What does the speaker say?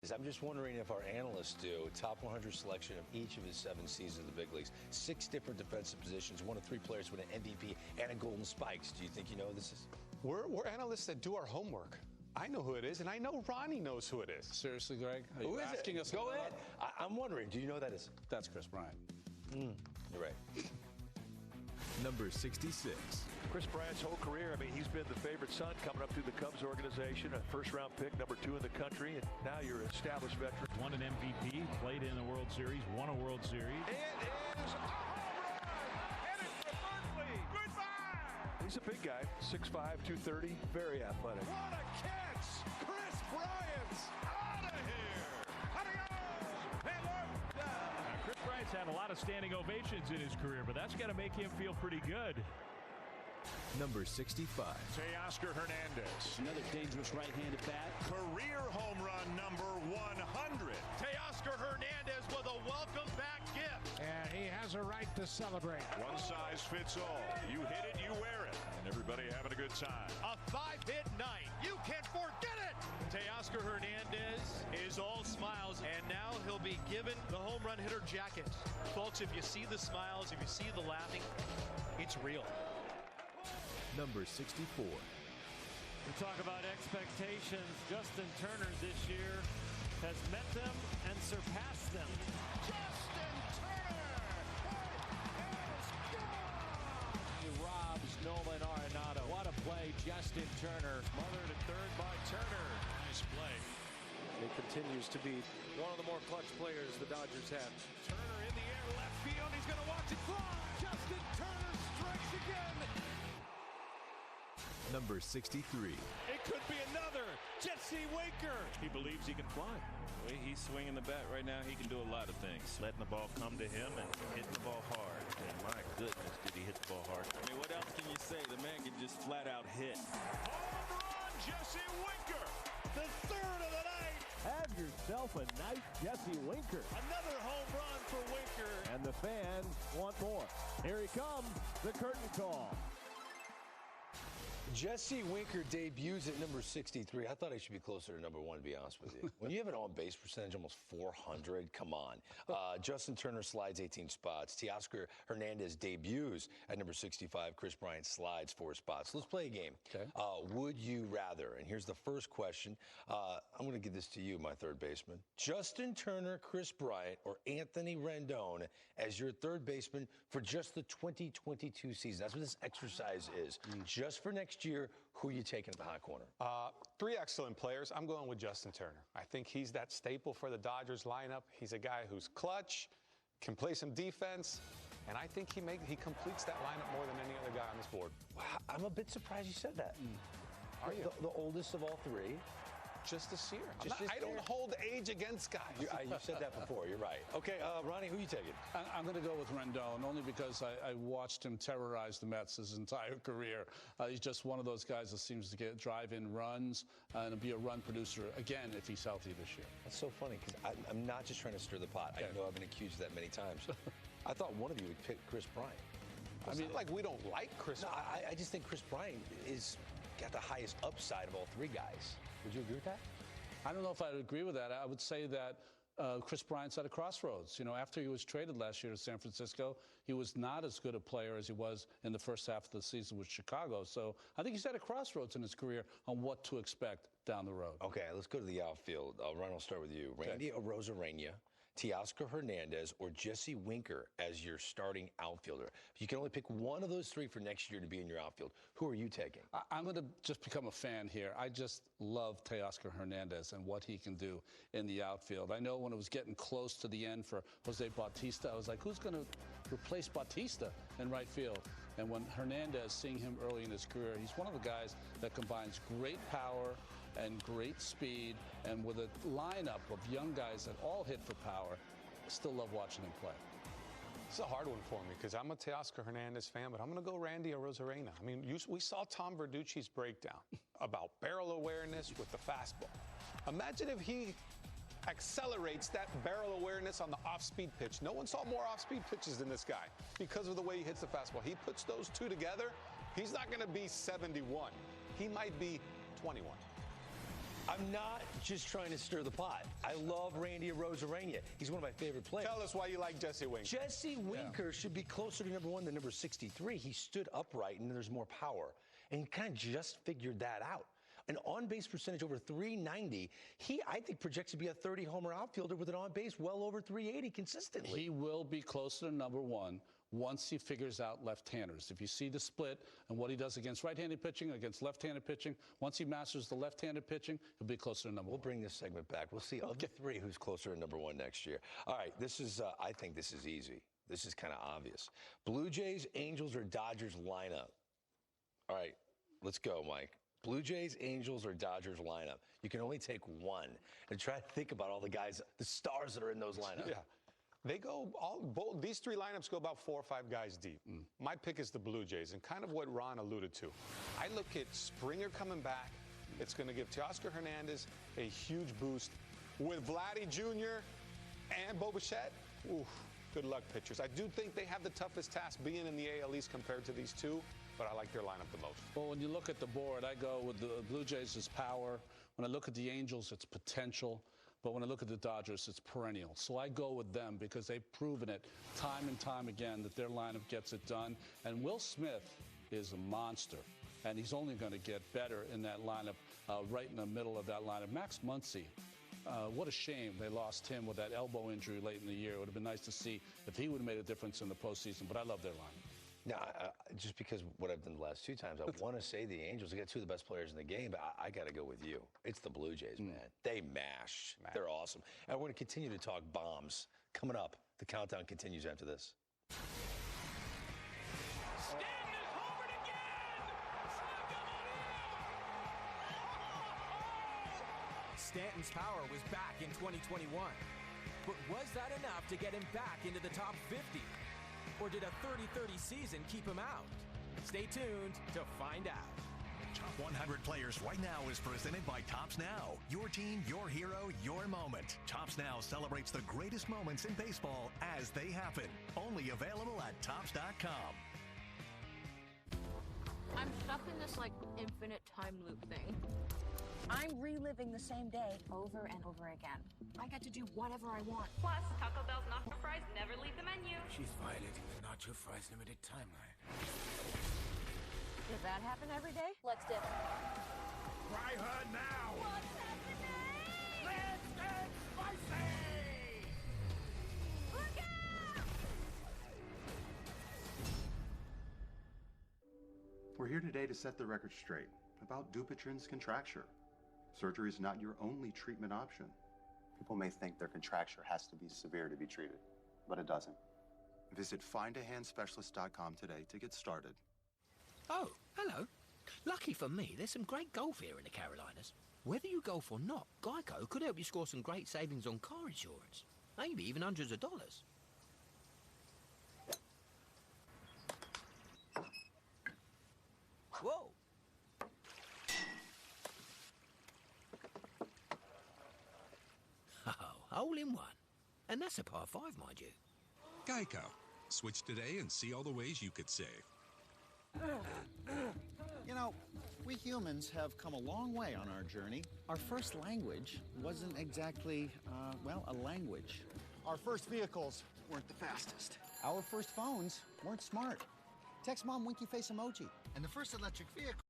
I'm just wondering if our analysts do a top 100 selection of each of his 7 seasons of the big leagues. 6 different defensive positions. 1 of 3 players with an MVP and a Golden Spikes. Do you think you know who this is? We're analysts that do our homework. I know who it is, and I know Ronnie knows who it is. Seriously, Greg? Are Who you is asking it? us? Go ahead. I'm wondering. Do you know who that is? That's Chris Bryant. You're right. Number 66. Chris Bryant's whole career, I mean, he's been the favorite son coming up through the Cubs organization, a first-round pick, number 2 in the country, and now you're an established veteran. Won an MVP, played in the World Series, won a World Series. It is a home run! Headed for third league. Goodbye! He's a big guy, 6'5", 230, very athletic. What a catch! Chris Bryant's out of here! Chris Bryant's had a lot of standing ovations in his career, but that's got to make him feel pretty good. Number 65. Teoscar Hernandez. Another dangerous right-handed bat. Career home run number 100. Teoscar Hernandez with a welcome back gift. And he has a right to celebrate. One size fits all. You hit it, you wear it. And everybody having a good time. A 5-hit night. You can't forget it. Teoscar Hernandez is all smiles, and now he'll be given the home run hitter jacket. Folks, if you see the smiles, if you see the laughing, it's real. Number 64. We talk about expectations. Justin Turner this year has met them and surpassed them. Justin Turner! He robs Nolan Arenado. What a play, Justin Turner. Smothered at third by Turner. Nice play. He continues to be one of the more clutch players the Dodgers have. Turner in the air, left field. He's going to watch it fly. Justin Turner strikes again. Number 63. It could be another Jesse Winker. He believes he can fly. The way he's swinging the bat right now, he can do a lot of things. Letting the ball come to him and hitting the ball hard. And my goodness, did he hit the ball hard. I mean, what else can you say? The man can just flat out hit. Home run, Jesse Winker! The third of the night. Have yourself a nice Jesse Winker. Another home run for Winker. And the fans want more. Here he comes, the curtain call. Jesse Winker debuts at number 63. I thought he should be closer to number 1, to be honest with you. When you have an on-base percentage almost 400, come on. Justin Turner slides 18 spots. Teoscar Hernandez debuts at number 65. Chris Bryant slides 4 spots. Let's play a game. Okay. Would you rather? And here's the first question. I'm going to give this to you, my third baseman. Justin Turner, Chris Bryant, or Anthony Rendon as your third baseman for just the 2022 season. That's what this exercise is. Just for next year, who are you taking at the hot corner? 3 excellent players. I'm going with Justin Turner. I think he's that staple for the Dodgers lineup. He's a guy who's clutch, can play some defense, and I think he completes that lineup more than any other guy on this board. Wow, I'm a bit surprised you said that. Are you? The oldest of all 3. Just this year. Just I don't hold age against guys. You said that before. You're right. Okay, Ronnie, who are you taking? I'm going to go with Rendon, only because I watched him terrorize the Mets his entire career. He's just one of those guys that seems to drive in runs and be a run producer, again, if he's healthy this year. That's so funny, because I'm not just trying to stir the pot. I know I've been accused of that many times. I thought one of you would pick Chris Bryant. I mean, like we don't like Chris Bryant. I just think Chris Bryant is got the highest upside of all 3 guys. Would you agree with that? I don't know if I'd agree with that. I would say that Chris Bryant's at a crossroads. You know, after he was traded last year to San Francisco, he was not as good a player as he was in the first half of the season with Chicago. So I think he's at a crossroads in his career on what to expect down the road. Okay, let's go to the outfield. Ron, I'll start with you. Randy Arozarena, Teoscar Hernandez, or Jesse Winker as your starting outfielder. You can only pick one of those 3 for next year to be in your outfield. Who are you taking? I'm going to just become a fan here. I just love Teoscar Hernandez and what he can do in the outfield. I know when it was getting close to the end for Jose Bautista, I was like, who's going to replace Bautista in right field? And when Hernandez, seeing him early in his career, he's one of the guys that combines great power and great speed, and with a lineup of young guys that all hit for power, I still love watching him play. It's a hard one for me because I'm a Teoscar Hernandez fan, but I'm going to go Randy Arozarena. I mean, we saw Tom Verducci's breakdown about barrel awareness with the fastball. Imagine if he accelerates that barrel awareness on the off-speed pitch. No one saw more off-speed pitches than this guy because of the way he hits the fastball. He puts those 2 together, he's not going to be 71. He might be 21. I'm not just trying to stir the pot. I love Randy Arozarena. He's one of my favorite players. Tell us why you like Jesse Winker. Jesse Winker should be closer to number 1 than number 63. He stood upright and there's more power. And he kind of just figured that out. An on-base percentage over 390. I think, projects to be a 30-homer outfielder with an on-base well over 380 consistently. He will be closer to number 1 once he figures out left-handers. If you see the split and what he does against right-handed pitching, against left-handed pitching, once he masters the left-handed pitching, he'll be closer to number 1. We'll bring this segment back. We'll see of the 3 who's closer to number 1 next year. All right, this is, I think this is easy. This is kind of obvious. Blue Jays, Angels, or Dodgers lineup. All right, let's go, Mike. Blue Jays, Angels, or Dodgers lineup. You can only take one. And try to think about all the guys, the stars that are in those lineups. Yeah. They go, these 3 lineups go about 4 or 5 guys deep. My pick is the Blue Jays, and kind of what Ron alluded to. I look at Springer coming back. It's going to give Teoscar Hernandez a huge boost. With Vladdy Jr. and Bo Bichette, oof, good luck pitchers. I do think they have the toughest task being in the AL East compared to these 2. But I like their lineup the most. Well, when you look at the board, I go with the Blue Jays, it's power. When I look at the Angels, it's potential. But when I look at the Dodgers, it's perennial. So I go with them because they've proven it time and time again that their lineup gets it done. And Will Smith is a monster. And he's only going to get better in that lineup, right in the middle of that lineup. Max Muncy, what a shame they lost him with that elbow injury late in the year. It would have been nice to see if he would have made a difference in the postseason. But I love their lineup. Now, just because what I've done the last 2 times, I want to say the Angels. They got 2 of the best players in the game, but I got to go with you. It's the Blue Jays, man. They mash. They're awesome. And we're going to continue to talk bombs. Coming up, the countdown continues after this. Stanton's power was back in 2021. But was that enough to get him back into the top 50? Or did a 30-30 season keep him out? Stay tuned to find out. Top 100 Players Right Now is presented by Topps Now. Your team, your hero, your moment. Topps Now celebrates the greatest moments in baseball as they happen. Only available at Topps.com. I'm stuck in this, infinite time loop thing. I'm reliving the same day over and over again. I get to do whatever I want. Plus, Taco Bell's Nacho Fries never leave the menu. She's violating the Nacho Fries limited timeline. Does that happen every day? Let's dip. Try her now! What's happening? Let's get spicy! Look out! We're here today to set the record straight about Dupuytren's contracture. Surgery is not your only treatment option. People may think their contracture has to be severe to be treated, but it doesn't. Visit findahandspecialist.com today to get started. Oh, hello. Lucky for me, there's some great golf here in the Carolinas. Whether you golf or not, Geico could help you score some great savings on car insurance. Maybe even hundreds of dollars. Whoa! Oh, hole in one. And that's a par 5, mind you. Geico. Switch today and see all the ways you could save. You know, we humans have come a long way on our journey. Our first language wasn't exactly, a language. Our first vehicles weren't the fastest. Our first phones weren't smart. Text mom winky face emoji. And the first electric vehicle